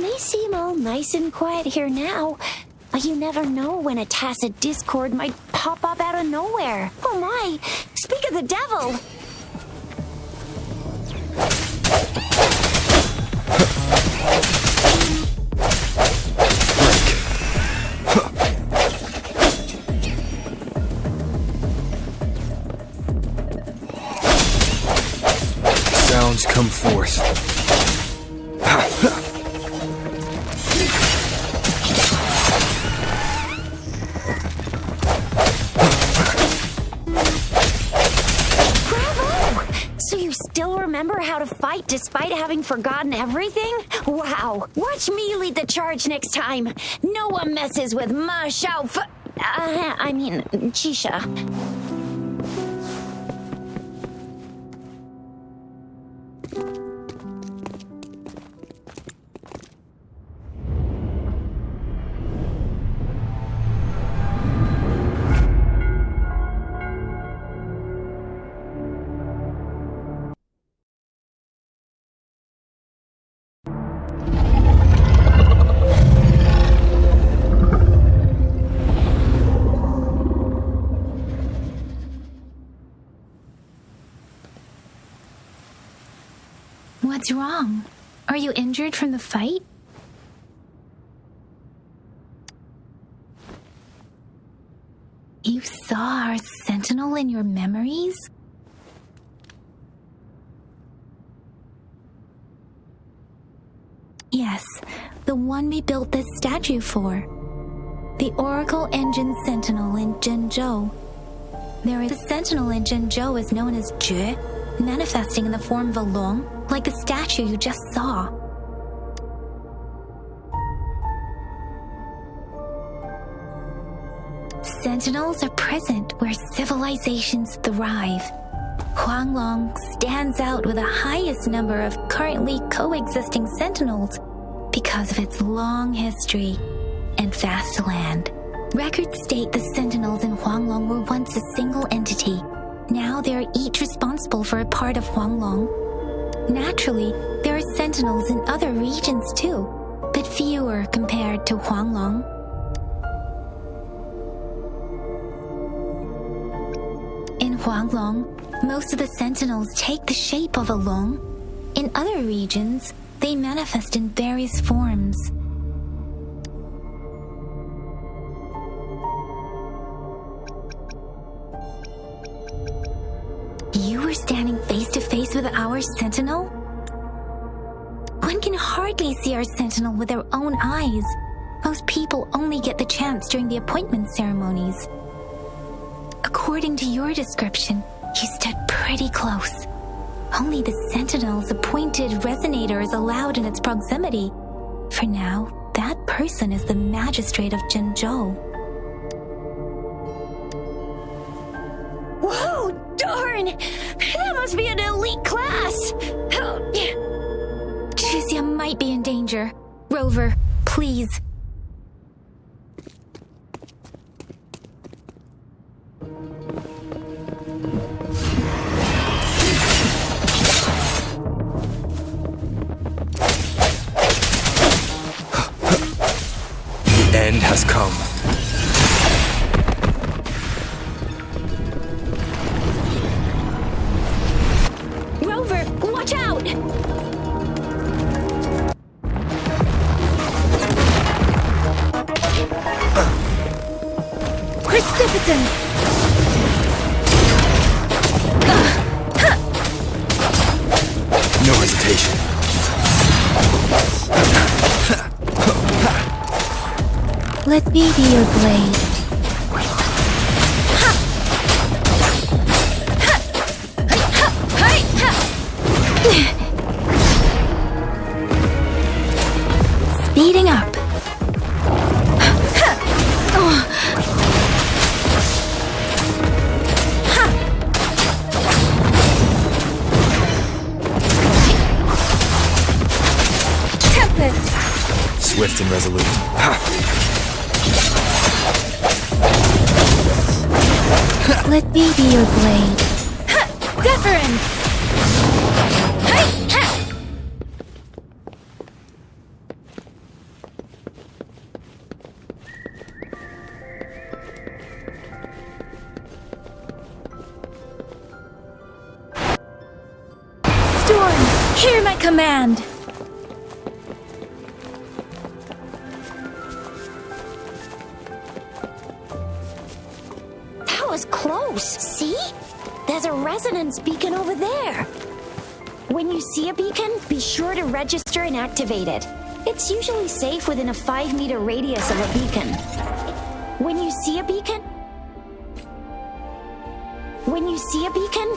They seem all nice and quiet here now. But you never know when a tacit discord might pop up out of nowhere. Oh my! Speak of the devil! Sounds come forth. Remember how to fight despite having forgotten everything? Wow! Watch me lead the charge next time! No one messes with Ma Xiao Chisha. What's wrong? Are you injured from the fight? You saw our sentinel in your memories? Yes, the one we built this statue for. The Oracle Engine Sentinel in Zhenzhou. There is a sentinel in Zhenzhou is known as Jue, manifesting in the form of a long, like the statue you just saw. Sentinels are present where civilizations thrive. Huanglong stands out with the highest number of currently coexisting sentinels because of its long history and vast land. Records state the sentinels in Huanglong were once a single entity. Now they are each responsible for a part of Huanglong. Naturally, there are sentinels in other regions too, but fewer compared to Huanglong. In Huanglong, most of the sentinels take the shape of a long. In other regions, they manifest in various forms. You were standing face to face with our sentinel? One can hardly see our sentinel with their own eyes. Most people only get the chance during the appointment ceremonies. According to your description, you stood pretty close. Only the sentinel's appointed resonator is allowed in its proximity. For now, that person is the magistrate of Zhenzhou. Whoa, darn! That must be an elite class! Chixia might be in danger. Rover, please. The end has come. Rover, watch out! Precipitance! No hesitation. Let me be your blade. Speeding up. Tempest. Swift and resolute. Let me be your blade. Deference! Hear my command! That was close. See? There's a resonance beacon over there. When you see a beacon, be sure to register and activate it. It's usually safe within a 5-meter radius of a beacon. When you see a beacon,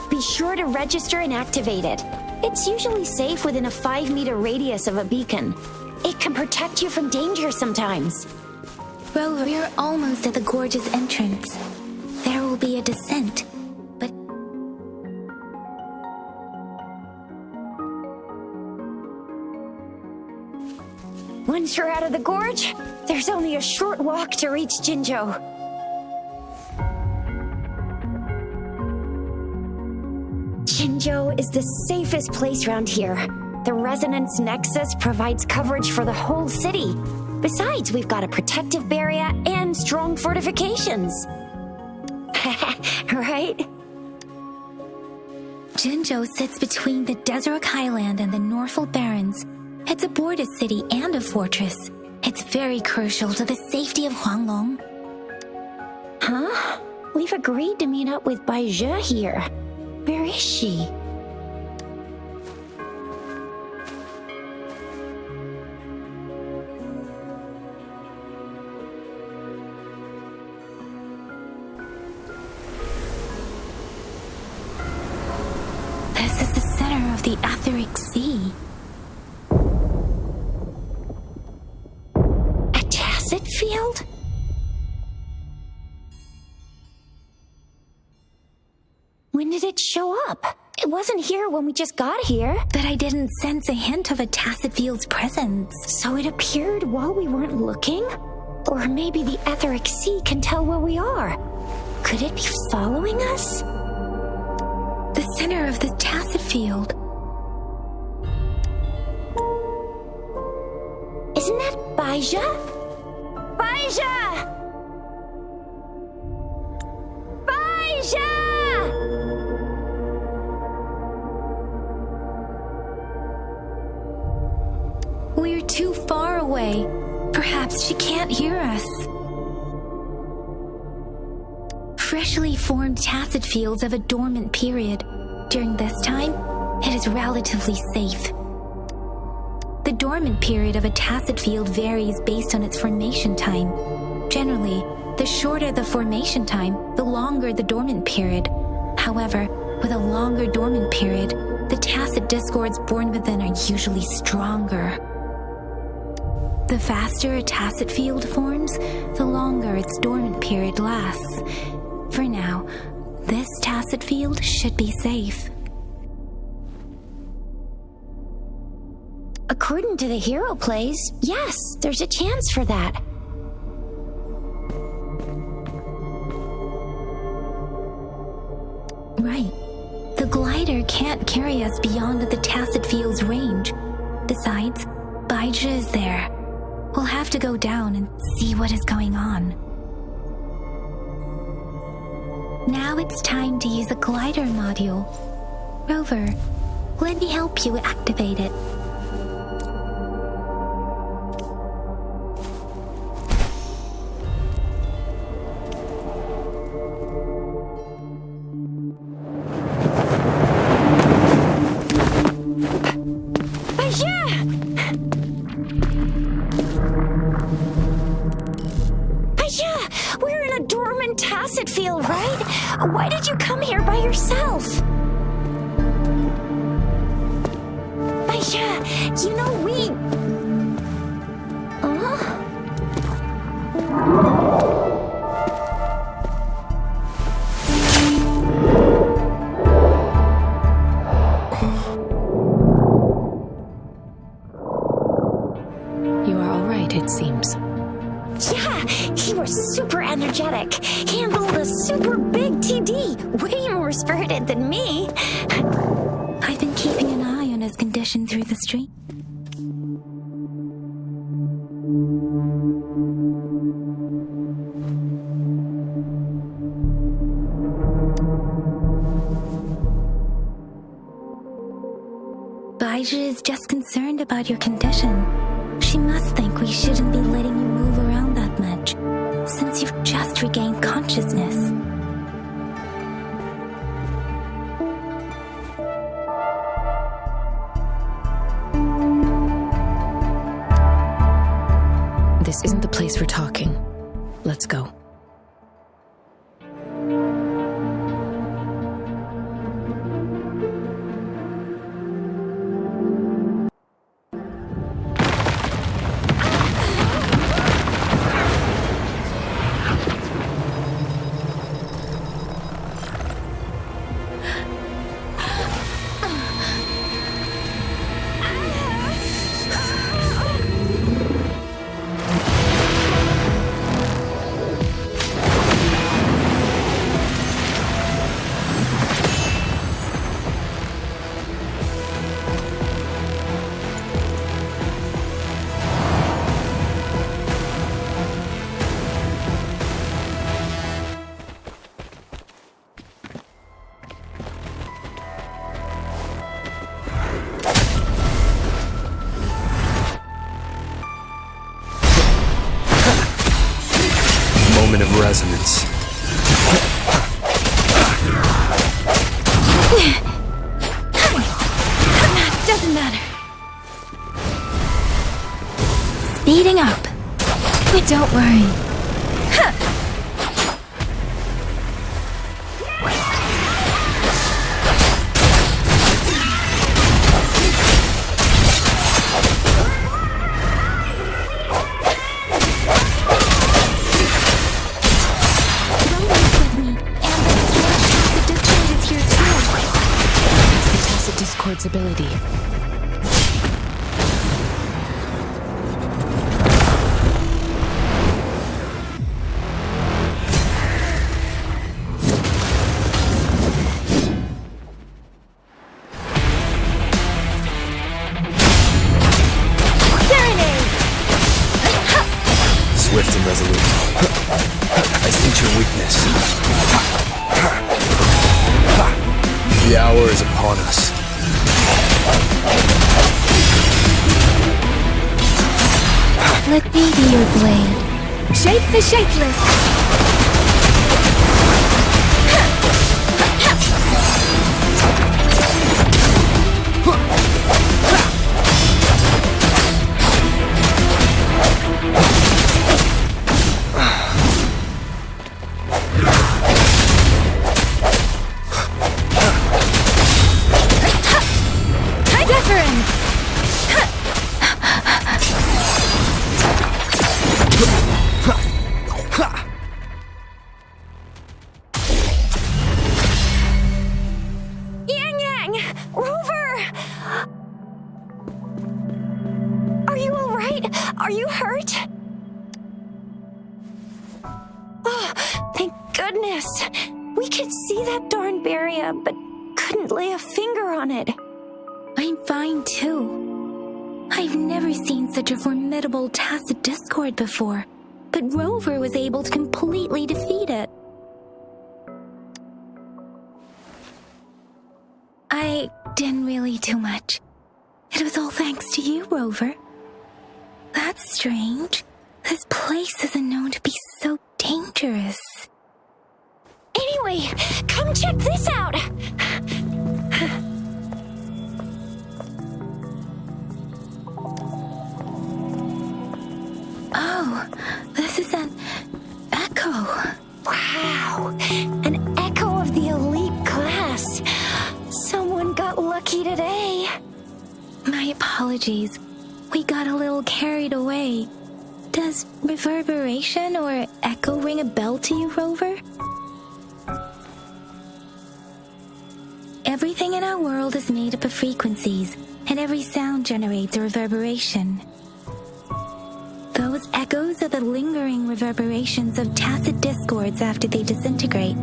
be sure to register and activate it. It's usually safe within a 5-meter radius of a beacon. It can protect you from danger sometimes. Rover, we're almost at the gorge's entrance. There will be a descent, but... Once you're out of the gorge, there's only a short walk to reach Jinzhou. Jinzhou is the safest place around here. The Resonance Nexus provides coverage for the whole city. Besides, we've got a protective barrier and strong fortifications. Right? Jinzhou sits between the Desert Highland and the Norfolk Barrens. It's a border city and a fortress. It's very crucial to the safety of Huanglong. Huh? We've agreed to meet up with Bai Zhe here. Where is she? This is the center of the Etheric Sea. A tacit field? When did it show up? It wasn't here when we just got here. But I didn't sense a hint of a tacit field's presence. So it appeared while we weren't looking? Or maybe the Etheric Sea can tell where we are. Could it be following us? The center of the tacit field. Isn't that Baija? Baija! Baija! We're too far away. Perhaps she can't hear us. Freshly formed tacit fields have a dormant period. During this time, it is relatively safe. The dormant period of a tacit field varies based on its formation time. Generally, the shorter the formation time, the longer the dormant period. However, with a longer dormant period, the tacit discords born within are usually stronger. The faster a tacit field forms, the longer its dormant period lasts. For now, this tacit field should be safe. According to the hero plays, yes, there's a chance for that. Right. The glider can't carry us beyond the tacit field's range. Besides, Baija is there. We'll have to go down and see what is going on. Now it's time to use a glider module. Rover, let me help you activate it. Why did you come here by yourself? Baija, you know we... You are all right, it seems. Yeah, he was super energetic. Handled a super big TD. Way more spirited than me. I've been keeping an eye on his condition through the stream. Elijah is just concerned about your condition. She must think we shouldn't be letting you move around that much, since you've just regained consciousness. This isn't the place for talking. Let's go. Moment of resonance. Doesn't matter. Speeding up. Don't worry. Discord's ability. Swift and resolute. I sense your weakness. The hour is upon us. Let me be your blade. Shape the shapeless. Are you hurt? Oh, thank goodness. We could see that darn barrier, but couldn't lay a finger on it. I'm fine too. I've never seen such a formidable tacit discord before, but Rover was able to completely defeat it. I didn't really do much. It was all thanks to you, Rover. That's strange. This place isn't known to be so dangerous. Anyway, come check this out. Oh, this is an echo. Wow, an echo of the elite class. Someone got lucky today. My apologies. We got a little carried away. Does reverberation or echo ring a bell to you, Rover? Everything in our world is made up of frequencies, and every sound generates a reverberation. Those echoes are the lingering reverberations of tacit discords after they disintegrate.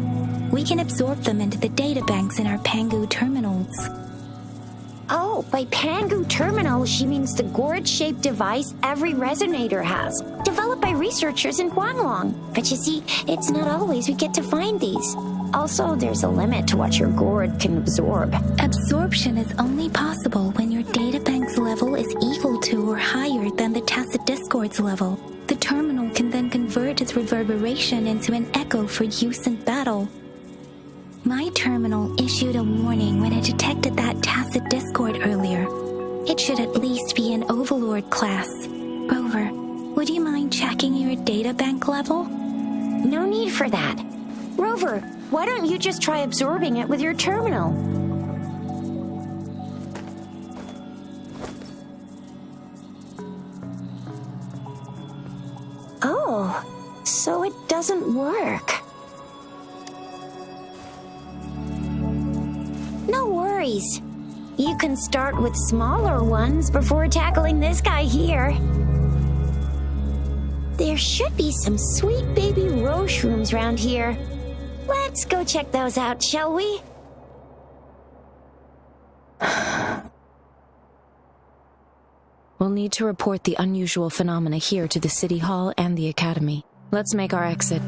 We can absorb them into the data banks in our Pangu terminals. Oh, by Pangu terminal, she means the gourd-shaped device every resonator has, developed by by researchers in Huanglong. But you see, it's not always we get to find these. Also, there's a limit to what your gourd can absorb. Absorption is only possible when your databank's level is equal to or higher than the tacit discord's level. The terminal can then convert its reverberation into an echo for use in battle. My terminal issued a warning when it detected that tacit discord earlier. It should at least be an Overlord class. Rover, would you mind checking your databank level? No need for that. Rover, why don't you just try absorbing it with your terminal? Oh, so it doesn't work. No worries. You can start with smaller ones before tackling this guy here. There should be some sweet baby rose shrooms around here. Let's go check those out, shall we? We'll need to report the unusual phenomena here to the City Hall and the Academy. Let's make our exit.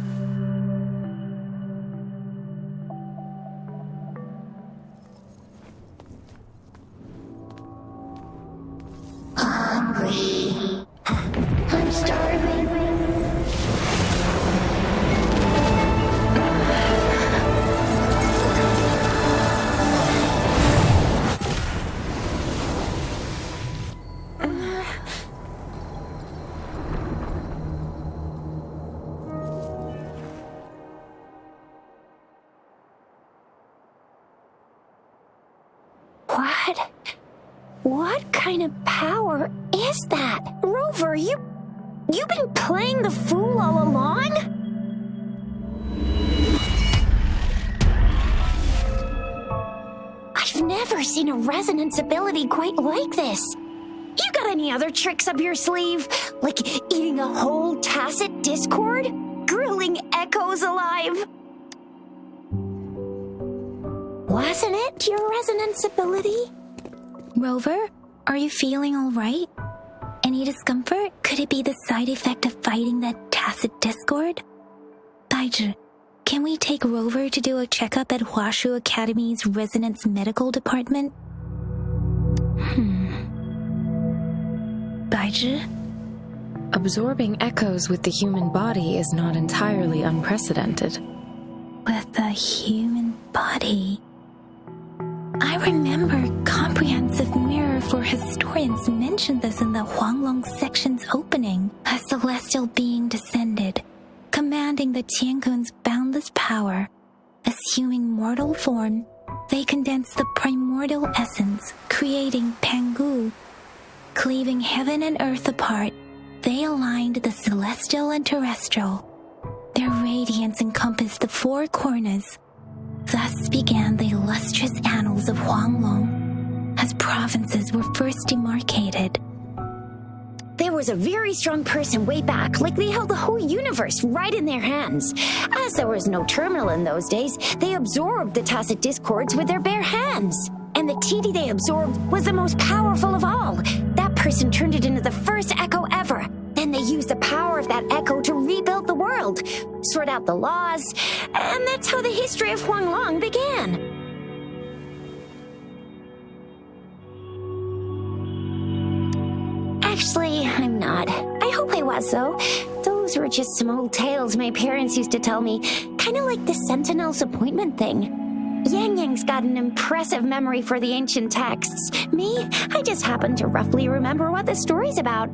Hungry. I'm starving. What kind of power is that? Rover, you've been playing the fool all along? I've never seen a resonance ability quite like this. You got any other tricks up your sleeve? Like eating a whole tacit discord? Grilling echoes alive? Wasn't it your resonance ability? Rover, are you feeling all right? Any discomfort? Could it be the side effect of fighting that tacit discord? Baizhi, can we take Rover to do a checkup at Huashu Academy's Resonance Medical Department? Baizhi? Absorbing echoes with the human body is not entirely unprecedented. With the human body... I remember Comprehensive Mirror for Historians mentioned this in the Huanglong section's opening. A celestial being descended, commanding the Tiankun's boundless power. Assuming mortal form, they condensed the primordial essence, creating Pangu. Cleaving heaven and earth apart, they aligned the celestial and terrestrial. Their radiance encompassed the four corners. Thus began the illustrious annals of Huanglong, as provinces were first demarcated. There was a very strong person way back, like they held the whole universe right in their hands. As there was no terminal in those days, they absorbed the tacit discords with their bare hands. And the TD they absorbed was the most powerful of all. That person turned it into the first echo ever. Then they used the power of that echo to rebuild the world, sort out the laws, and that's how the history of Huanglong began. Actually, I'm not. I hope I was, though. Those were just some old tales my parents used to tell me, kind of like the Sentinel's appointment thing. Yang Yang's got an impressive memory for the ancient texts. Me, I just happen to roughly remember what the story's about.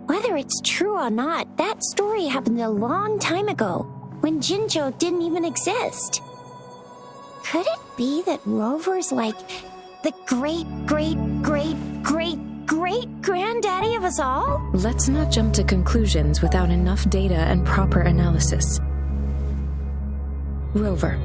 Whether it's true or not, that story happened a long time ago, when Jinzhou didn't even exist. Could it be that Rover's like the great-great-great-great-great-granddaddy of us all? Let's not jump to conclusions without enough data and proper analysis. Rover.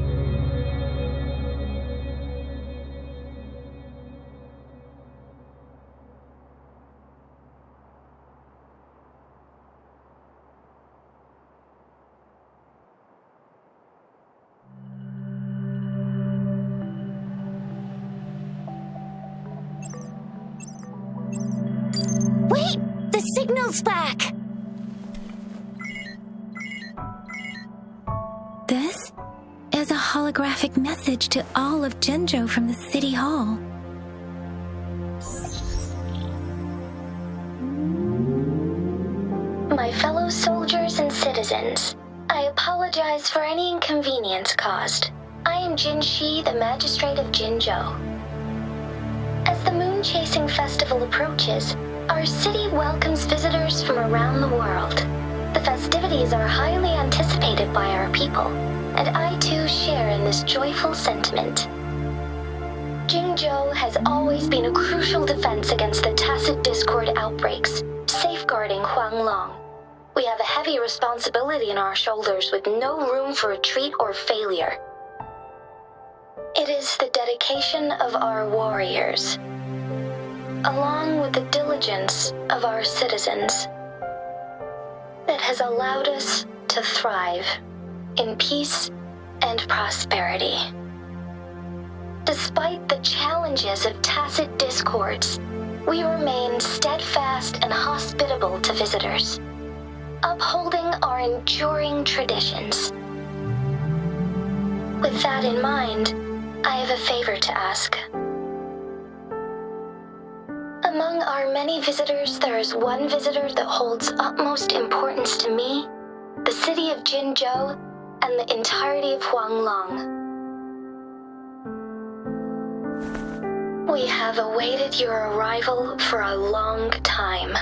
Wait! The signal's back! as a holographic message to all of Jinzhou from the City Hall. My fellow soldiers and citizens, I apologize for any inconvenience caused. I am Jin Shi, the Magistrate of Jinzhou. As the Moon Chasing Festival approaches, our city welcomes visitors from around the world. The festivities are highly anticipated by our people, and I too share in this joyful sentiment. Jinzhou has always been a crucial defense against the tacit discord outbreaks, safeguarding Huanglong. We have a heavy responsibility on our shoulders with no room for retreat or failure. It is the dedication of our warriors, along with the diligence of our citizens, that has allowed us to thrive in peace and prosperity. Despite the challenges of tacit discords, we remain steadfast and hospitable to visitors, upholding our enduring traditions. With that in mind, I have a favor to ask. Among our many visitors, there is one visitor that holds utmost importance to me, the city of Jinzhou, and the entirety of Huanglong. We have awaited your arrival for a long time.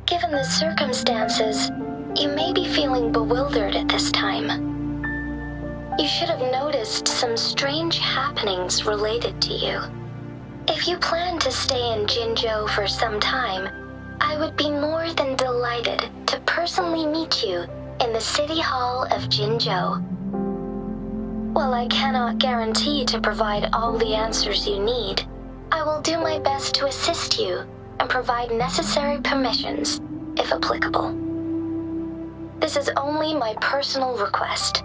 Given the circumstances, you may be feeling bewildered at this time. You should have noticed some strange happenings related to you. If you plan to stay in Jinzhou for some time, I would be more than delighted to personally meet you in the City Hall of Jinzhou. While I cannot guarantee to provide all the answers you need, I will do my best to assist you and provide necessary permissions, if applicable. This is only my personal request.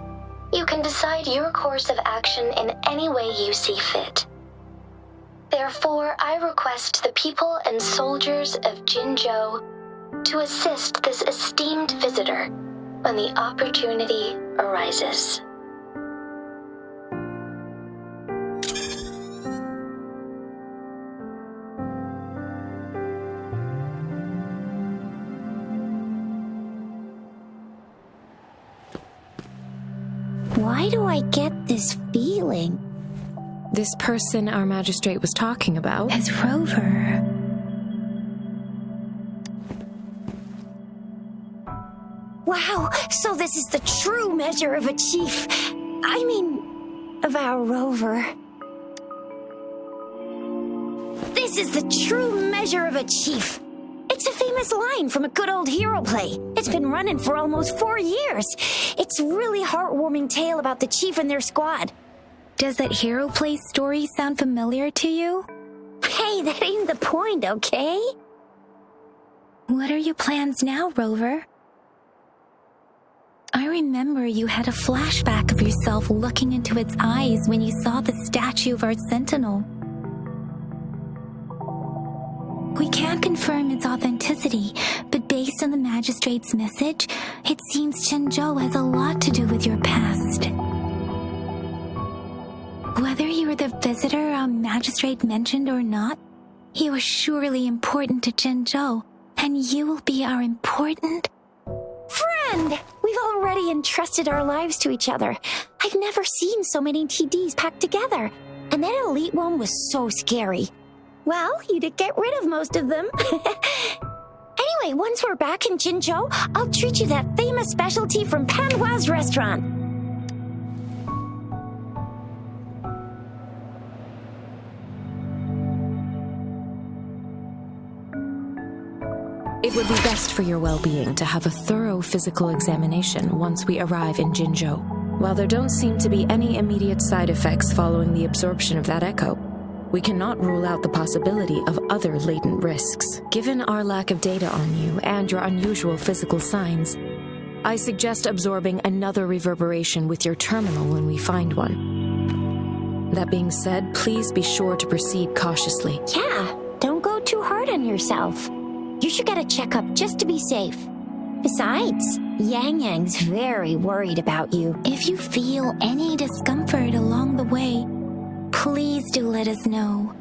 You can decide your course of action in any way you see fit. Therefore, I request the people and soldiers of Jinzhou to assist this esteemed visitor when the opportunity arises. Why do I get this feeling? This person our magistrate was talking about As Rover. Wow, so this is the true measure of a chief. I mean, of our rover. This is the true measure of a chief. It's a famous line from a good old hero play. It's been running for almost 4 years. It's a really heartwarming tale about the chief and their squad. Does that hero play story sound familiar to you? Hey, that ain't the point, okay? What are your plans now, Rover? I remember you had a flashback of yourself looking into its eyes when you saw the statue of our sentinel. We can't confirm its authenticity, but based on the magistrate's message, it seems Jinzhou has a lot to do with your past. Whether you were the visitor our magistrate mentioned or not, you are surely important to Jinzhou, and you will be our important Friend! We've already entrusted our lives to each other. I've never seen so many TDs packed together, and that elite one was so scary. Well, you did get rid of most of them. Anyway, once we're back in Jinzhou, I'll treat you that famous specialty from Panhua's restaurant. It would be best for your well-being to have a thorough physical examination once we arrive in Jinzhou. While there don't seem to be any immediate side effects following the absorption of that echo, we cannot rule out the possibility of other latent risks. Given our lack of data on you and your unusual physical signs, I suggest absorbing another reverberation with your terminal when we find one. That being said, please be sure to proceed cautiously. Yeah, don't go too hard on yourself. You should get a checkup just to be safe. Besides, Yang Yang's very worried about you. If you feel any discomfort along the way, please do let us know.